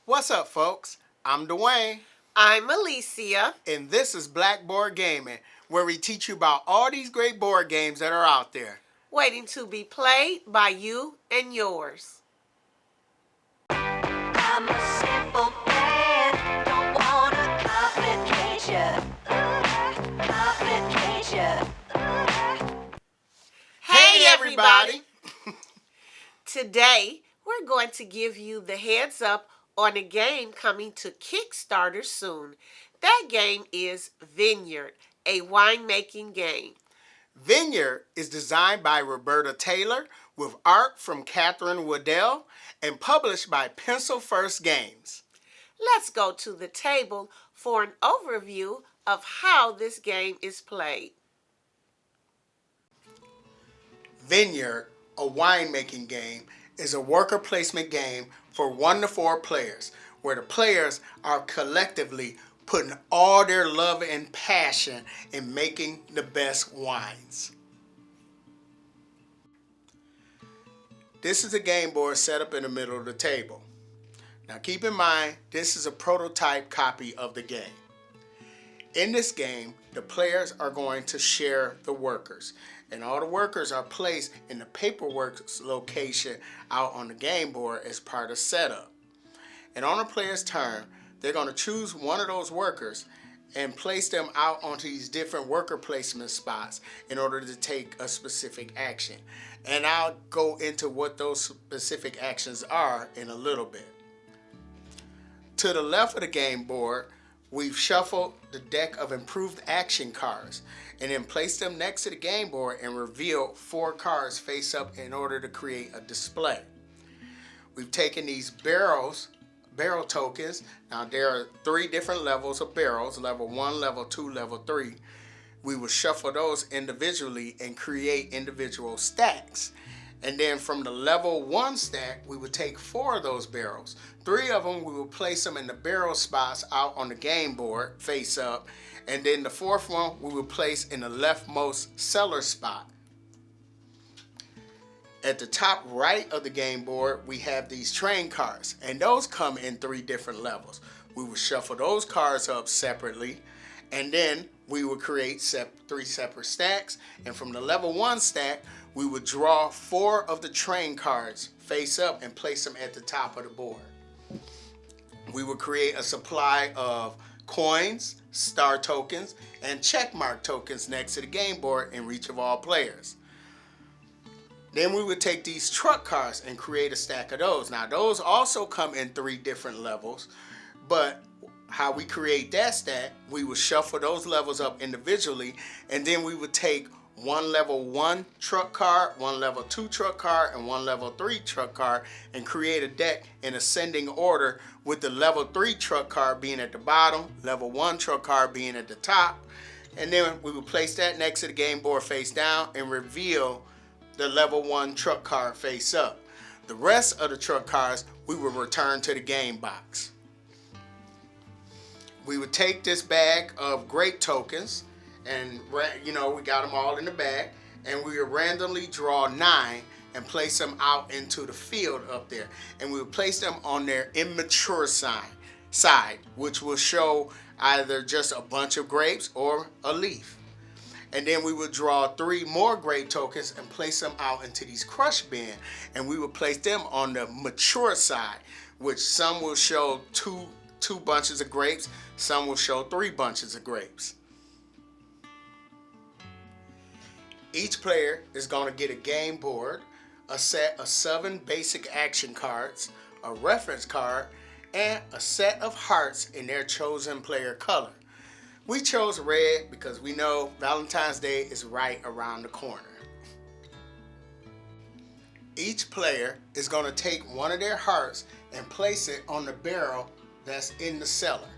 What's up, folks? I'm Dwayne. I'm Alicia. And this is Blackboard Gaming, where we teach you about all these great board games that are out there, waiting to be played by you and yours. I'm a simple man, don't want a complication. Hey everybody! Today, we're going to give you the heads up on a game coming to Kickstarter soon. That game is Vineyard, a winemaking game. Vineyard is designed by Roberta Taylor with art from Katherine Waddell and published by Pencil First Games. Let's go to the table for an overview of how this game is played. Vineyard, a winemaking game, is a worker placement game for 1 to 4 players, where the players are collectively putting all their love and passion in making the best wines. This is a game board set up in the middle of the table. Now keep in mind, this is a prototype copy of the game. In this game, the players are going to share the workers, and all the workers are placed in the paperwork location out on the game board as part of setup. And on a player's turn, they're going to choose one of those workers and place them out onto these different worker placement spots in order to take a specific action. And I'll go into what those specific actions are in a little bit. To the left of the game board, we've shuffled the deck of improved action cards and then placed them next to the game board and revealed 4 cards face up in order to create a display. We've taken these barrel tokens. Now there are 3 different levels of barrels, level 1, level 2, level 3. We will shuffle those individually and create individual stacks. And then from the level 1 stack, we would take 4 of those barrels. 3 of them, we will place them in the barrel spots out on the game board, face up. And then the 4th one, we will place in the leftmost cellar spot. At the top right of the game board, we have these train cards. And those come in 3 different levels. We will shuffle those cards up separately. And then we will create 3 separate stacks. And from the level 1 stack, we would draw 4 of the train cards face up and place them at the top of the board. We would create a supply of coins, star tokens, and checkmark tokens next to the game board in reach of all players. Then we would take these truck cards and create a stack of those. Now those also come in 3 different levels, but how we create that stack, we would shuffle those levels up individually, and then we would take 1 level 1 truck card, 1 level 2 truck card, and 1 level 3 truck card, and create a deck in ascending order with the level 3 truck card being at the bottom, level 1 truck card being at the top. And then we would place that next to the game board face down and reveal the level 1 truck card face up. The rest of the truck cards we would return to the game box. We would take this bag of grape tokens, and we got them all in the bag, and we would randomly draw 9 and place them out into the field up there, and we would place them on their immature side, which will show either just a bunch of grapes or a leaf. And then we would draw 3 more grape tokens and place them out into these crush bins, and we would place them on the mature side, which some will show two bunches of grapes, some will show 3 bunches of grapes. Each player is going to get a game board, a set of 7 basic action cards, a reference card, and a set of hearts in their chosen player color. We chose red because we know Valentine's Day is right around the corner. Each player is going to take one of their hearts and place it on the barrel that's in the cellar.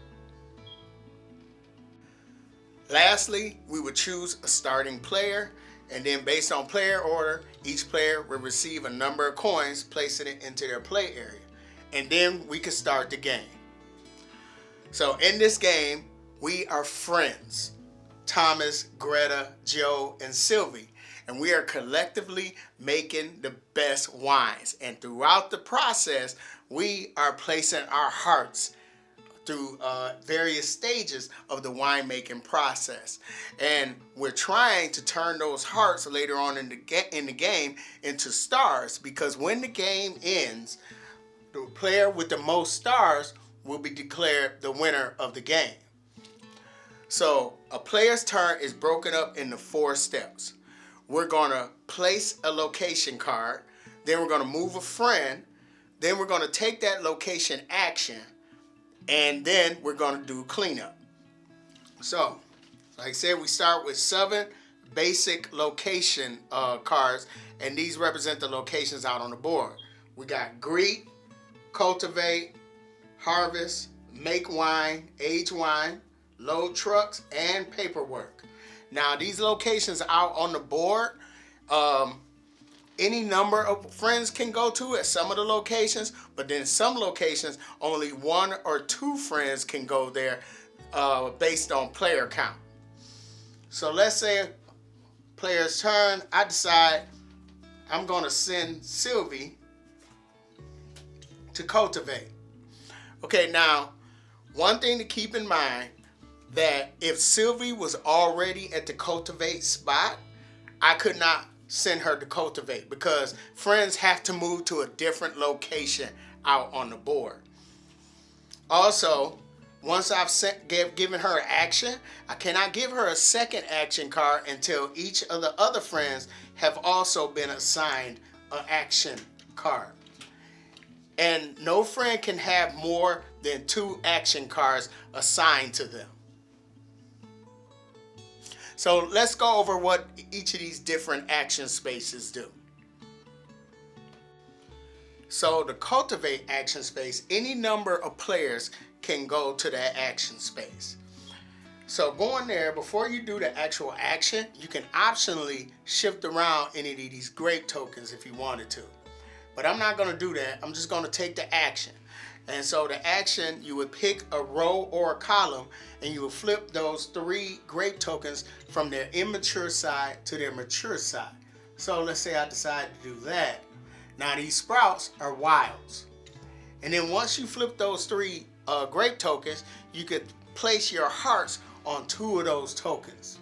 Lastly, we would choose a starting player, and then based on player order, each player will receive a number of coins, placing it into their play area. And then we can start the game. So in this game, we are friends. Thomas, Greta, Joe, and Sylvie. And we are collectively making the best wines. And throughout the process, we are placing our hearts through various stages of the winemaking process, and we're trying to turn those hearts later on in the game into stars, because when the game ends, the player with the most stars will be declared the winner of the game. So a player's turn is broken up into 4 steps. We're going to place a location card, then we're going to move a friend, then we're going to take that location action, and then we're going to do cleanup. So, like I said, we start with 7 basic location cards, and these represent the locations out on the board. We got greet, cultivate, harvest, make wine, age wine, load trucks, and paperwork. Now, these locations out on the board, any number of friends can go to at some of the locations, but then some locations, only 1 or 2 friends can go there based on player count. So let's say player's turn, I decide I'm going to send Sylvie to cultivate. Okay, now, one thing to keep in mind, that if Sylvie was already at the cultivate spot, I could not send her to cultivate, because friends have to move to a different location out on the board. Also, once I've given her action, I cannot give her a second action card until each of the other friends have also been assigned an action card. And no friend can have more than 2 action cards assigned to them. So let's go over what each of these different action spaces do. So the cultivate action space, any number of players can go to that action space. So going there, before you do the actual action, you can optionally shift around any of these grape tokens if you wanted to. But I'm not going to do that. I'm just going to take the action. And so the action, you would pick a row or a column, and you would flip those 3 grape tokens from their immature side to their mature side. So let's say I decide to do that. Now these sprouts are wilds. And then once you flip those 3 grape tokens, you could place your hearts on 2 of those tokens.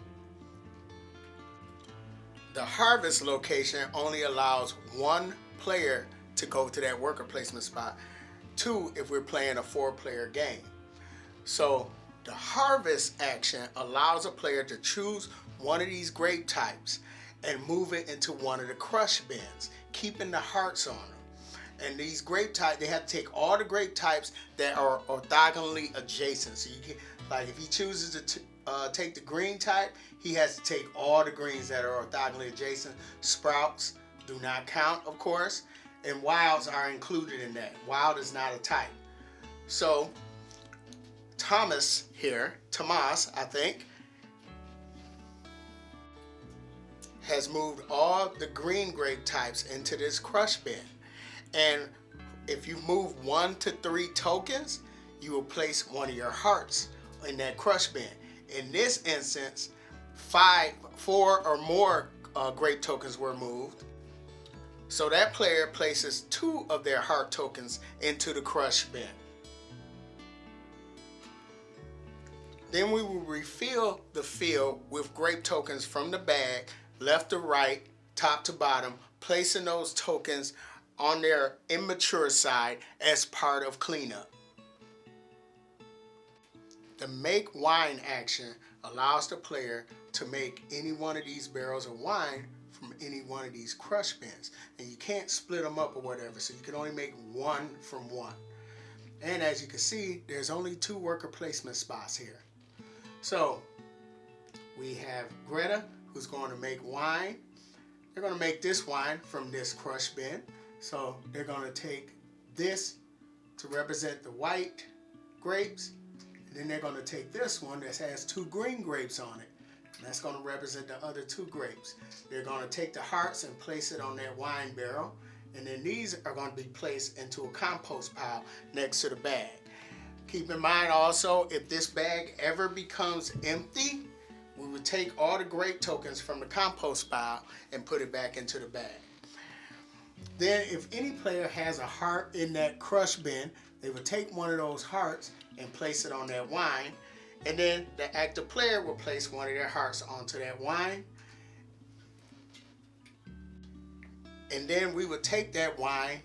The harvest location only allows 1 player to go to that worker placement spot. 2 if we're playing a 4-player game. So the harvest action allows a player to choose one of these grape types and move it into one of the crush bins, keeping the hearts on them. And these grape types, they have to take all the grape types that are orthogonally adjacent. So you can, like if he chooses to take the green type, he has to take all the greens that are orthogonally adjacent. Sprouts do not count, of course. And wilds are included in that. Wild is not a type. So Tomas, I think, has moved all the green grape types into this crush bin. And if you move 1 to 3 tokens, you will place one of your hearts in that crush bin. In this instance, 4 or more grape tokens were moved. So that player places 2 of their heart tokens into the crush bin. Then we will refill the field with grape tokens from the bag, left to right, top to bottom, placing those tokens on their immature side as part of cleanup. The make wine action allows the player to make any one of these barrels of wine from any one of these crush bins, and you can't split them up or whatever, so you can only make 1 from 1. And as you can see, there's only 2 worker placement spots here. So we have Greta, who's going to make wine. They're going to make this wine from this crush bin, so they're going to take this to represent the white grapes, and then they're going to take this one that has 2 green grapes on it. That's going to represent the other 2 grapes. They're going to take the hearts and place it on that wine barrel. And then these are going to be placed into a compost pile next to the bag. Keep in mind also, if this bag ever becomes empty, we would take all the grape tokens from the compost pile and put it back into the bag. Then if any player has a heart in that crush bin, they would take one of those hearts and place it on that wine. And then the active player will place one of their hearts onto that wine. And then we would take that wine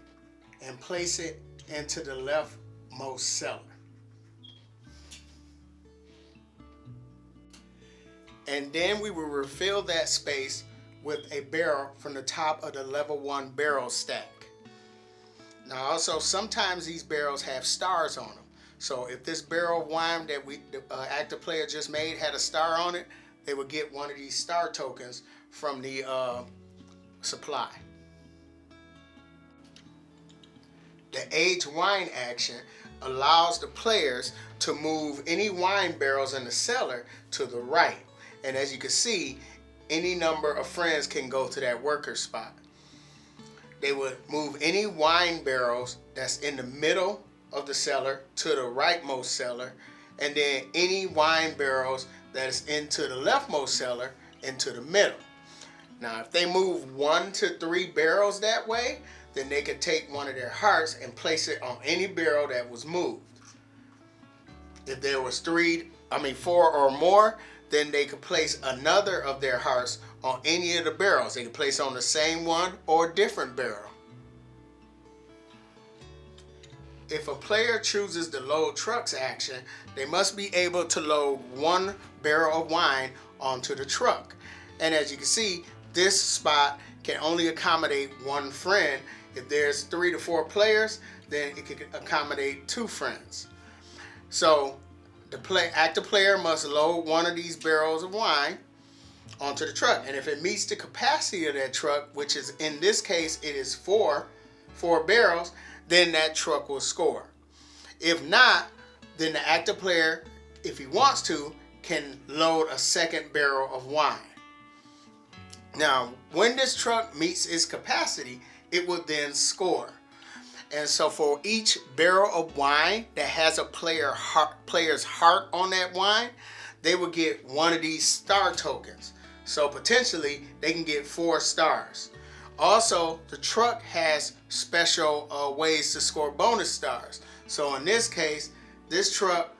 and place it into the leftmost cellar. And then we will refill that space with a barrel from the top of the level 1 barrel stack. Now also, sometimes these barrels have stars on them. So if this barrel of wine that the active player just made had a star on it, they would get one of these star tokens from the supply. The age wine action allows the players to move any wine barrels in the cellar to the right. And as you can see, any number of friends can go to that worker spot. They would move any wine barrels that's in the middle of the cellar to the rightmost cellar, and then any wine barrels that's into the leftmost cellar into the middle. Now, if they move 1 to 3 barrels that way, then they could take one of their hearts and place it on any barrel that was moved. If there was 4 or more, then they could place another of their hearts on any of the barrels. They could place on the same one or a different barrel. If a player chooses the load trucks action, they must be able to load 1 barrel of wine onto the truck. And as you can see, this spot can only accommodate 1 friend. If there's 3 to 4 players, then it can accommodate 2 friends. So the active player must load one of these barrels of wine onto the truck. And if it meets the capacity of that truck, which is in this case, it is 4 barrels, then that truck will score. If not, then the active player, if he wants to, can load a 2nd barrel of wine. Now, when this truck meets its capacity, it will then score. And so for each barrel of wine that has a player's heart on that wine, they will get one of these star tokens. So potentially they can get 4 stars. Also, the truck has special ways to score bonus stars. So in this case, this truck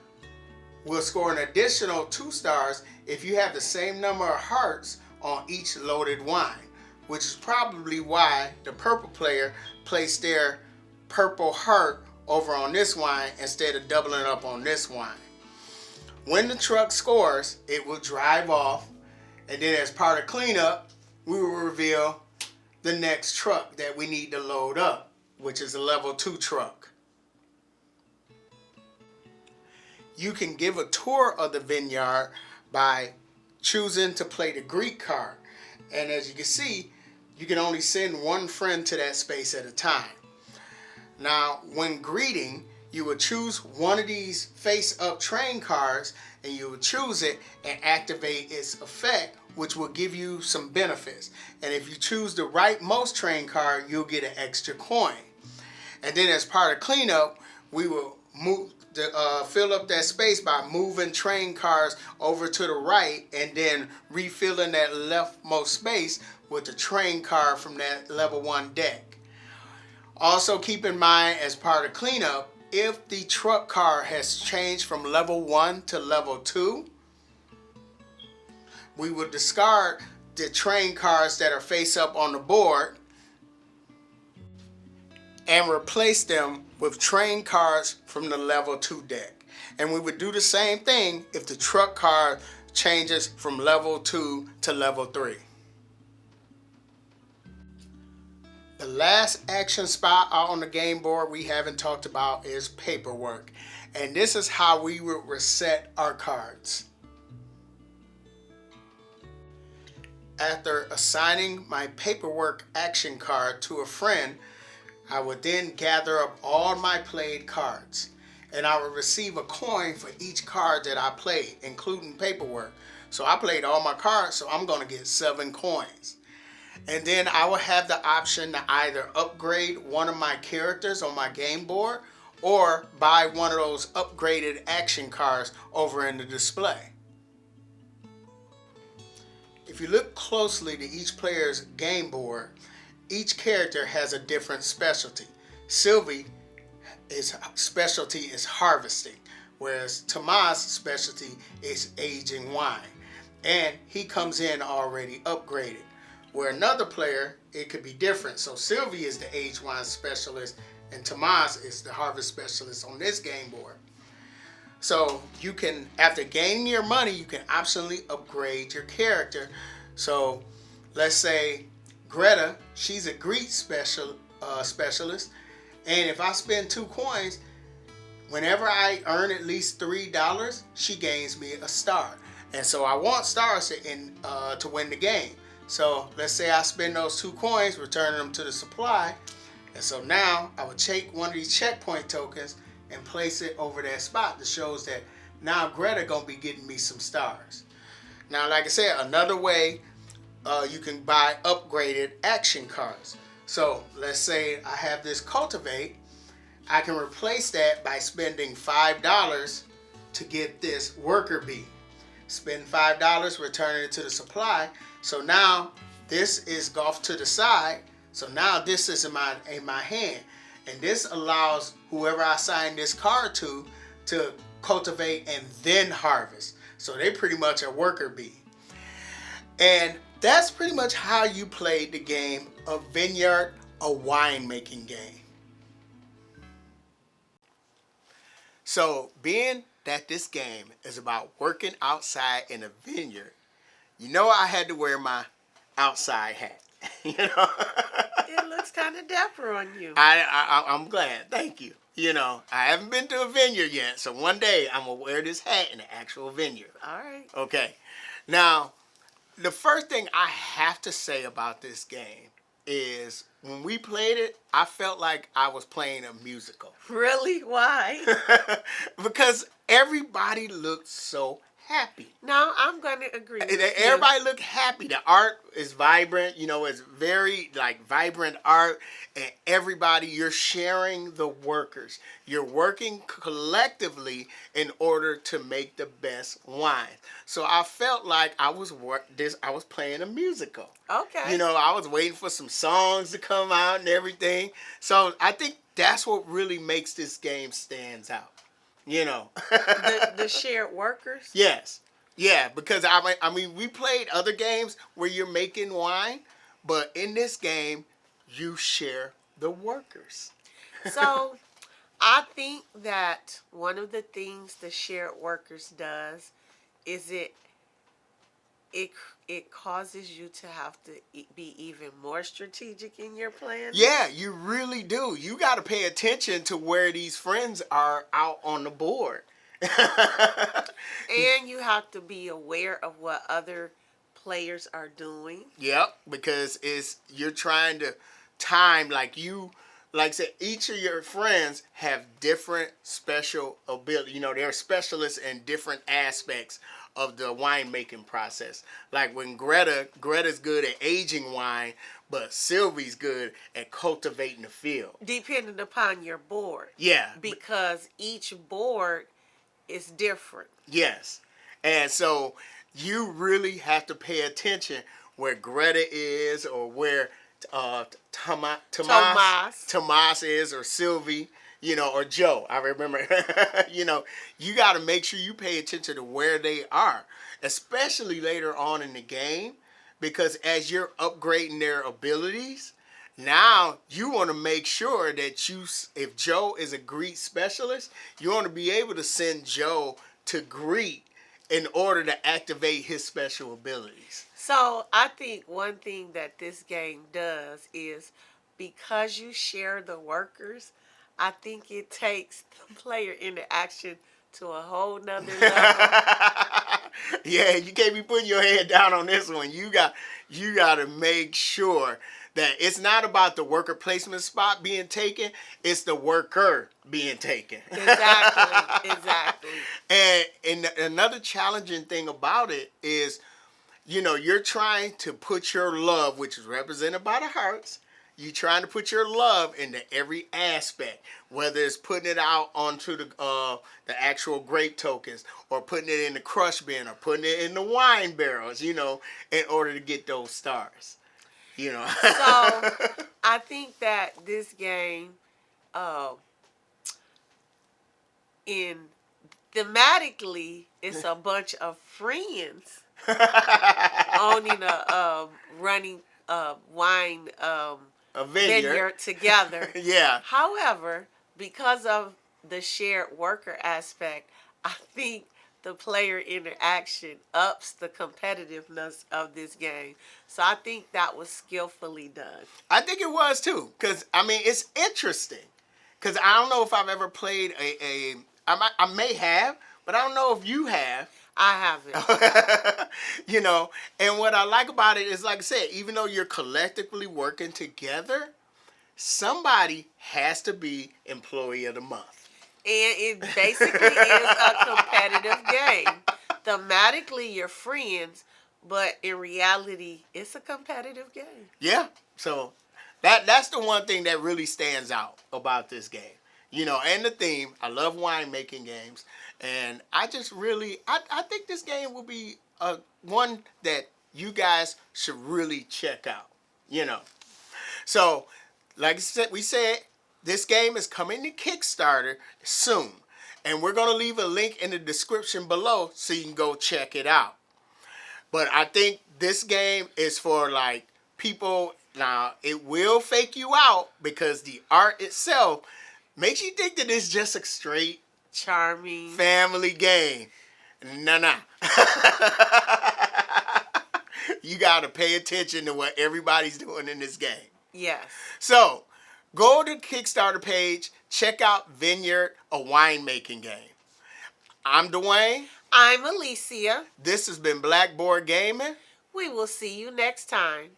will score an additional 2 stars if you have the same number of hearts on each loaded wine, which is probably why the purple player placed their purple heart over on this wine instead of doubling up on this wine. When the truck scores, it will drive off, and then as part of cleanup, we will reveal the next truck that we need to load up, which is a level 2 truck. You can give a tour of the vineyard by choosing to play the Greek card. And as you can see, you can only send 1 friend to that space at a time. Now, when greeting, you would choose one of these face-up train cards, and you would choose it and activate its effect, which will give you some benefits. And if you choose the rightmost train card, you'll get an extra coin. And then as part of cleanup, we will fill up that space by moving train cars over to the right and then refilling that leftmost space with the train card from that level 1 deck. Also keep in mind, as part of cleanup, if the truck car has changed from level 1 to level 2, we will discard the train cars that are face up on the board and replace them with train cars from the level 2 deck. And we would do the same thing if the truck car changes from level 2 to level 3. The last action spot out on the game board we haven't talked about is paperwork. And this is how we will reset our cards. After assigning my paperwork action card to a friend, I would then gather up all my played cards. And I would receive a coin for each card that I played, including paperwork. So I played all my cards, so I'm going to get 7 coins. And then I will have the option to either upgrade one of my characters on my game board or buy one of those upgraded action cards over in the display. If you look closely to each player's game board, each character has a different specialty. Sylvie, his specialty is harvesting, whereas Tomas' specialty is aging wine. And he comes in already upgraded. Where another player, it could be different. So Sylvie is the aged wine specialist, and Tomas is the harvest specialist on this game board. So you can, after gaining your money, you can optionally upgrade your character. So let's say Greta, she's a Greek specialist, and if I spend 2 coins, whenever I earn at least $3, she gains me a star. And so I want stars to win the game. So let's say I spend those 2 coins, returning them to the supply. And so now I would take one of these checkpoint tokens and place it over that spot that shows that now Greta gonna be getting me some stars. Now, like I said, another way you can buy upgraded action cards. So let's say I have this cultivate. I can replace that by spending $5 to get this worker bee. Spend $5, return it to the supply. So now this is off to the side. So now this is in my hand. And this allows whoever I assign this card to cultivate and then harvest. So they pretty much a worker bee. And that's pretty much how you play the game of Vineyard, a winemaking game. So being that this game is about working outside in a vineyard, you know I had to wear my outside hat. You know, It looks kind of dapper on you. I'm glad. Thank you. You know, I haven't been to a vineyard yet, so one day I'm gonna wear this hat in an actual vineyard. All right. Okay. Now, the first thing I have to say about this game is when we played it, I felt like I was playing a musical. Really? Why? Because everybody looked so happy. No, I'm going to agree with you. Everybody looked happy. The art is vibrant. You know, it's very vibrant art. And everybody, you're sharing the workers. You're working collectively in order to make the best wine. So I felt like I was playing a musical. Okay. You know, I was waiting for some songs to come out and everything. So I think that's what really makes this game stands out. You know. The shared workers? Yes. Yeah, because I mean, we played other games where you're making wine, but in this game, you share the workers. So, I think that one of the things the shared workers does is it causes you to have to be even more strategic in your plan. Yeah, you really do. You got to pay attention to where these friends are out on the board. And you have to be aware of what other players are doing. Yep, because you're trying to time like I said, each of your friends have different special ability. You know, they're specialists in different aspects of the winemaking process. Like when Greta's good at aging wine, but Sylvie's good at cultivating the field. Depending upon your board. Yeah. Because each board is different. Yes. And so you really have to pay attention where Greta is or where Tomas is, or Sylvie, you know, or Joe. I remember, you know, you got to make sure you pay attention to where they are, especially later on in the game, because as you're upgrading their abilities, now you want to make sure that if Joe is a Greek specialist, you want to be able to send Joe to Greek in order to activate his special abilities. So I think one thing that this game does is because you share the workers, I think it takes the player interaction to a whole nother level. Yeah, you can't be putting your head down on this one. You got to make sure that it's not about the worker placement spot being taken, it's the worker being taken. Exactly. And another challenging thing about it is, you know, you're trying to put your love, which is represented by the hearts, you're trying to put your love into every aspect, whether it's putting it out onto the actual grape tokens, or putting it in the crush bin, or putting it in the wine barrels, you know, in order to get those stars. You know. So I think that this game, uh, in thematically, it's a bunch of friends owning a running wine A vineyard. vineyard together. Yeah. However, because of the shared worker aspect, I think the player interaction ups the competitiveness of this game. So I think that was skillfully done. I think it was too, because I mean it's interesting. Because I don't know if I've ever played I may have, but I don't know if you have. I haven't. You know, and what I like about it is, like I said, even though you're collectively working together, somebody has to be employee of the month. And it basically is a competitive game. Thematically, you're friends, but in reality, it's a competitive game. Yeah. So that's the one thing that really stands out about this game. You know, and the theme. I love winemaking games, and I just really I think this game will be one that you guys should really check out. You know. So, like I said, we said this game is coming to Kickstarter soon, and we're gonna leave a link in the description below so you can go check it out. But I think this game is for like people. Now it will fake you out because the art itself makes you think that it's just a straight Charming. family game. Nah. You gotta pay attention to what everybody's doing in this game. Yes. So, go to the Kickstarter page, check out Vineyard, a winemaking game. I'm Dwayne. I'm Alicia. This has been Blackboard Gaming. We will see you next time.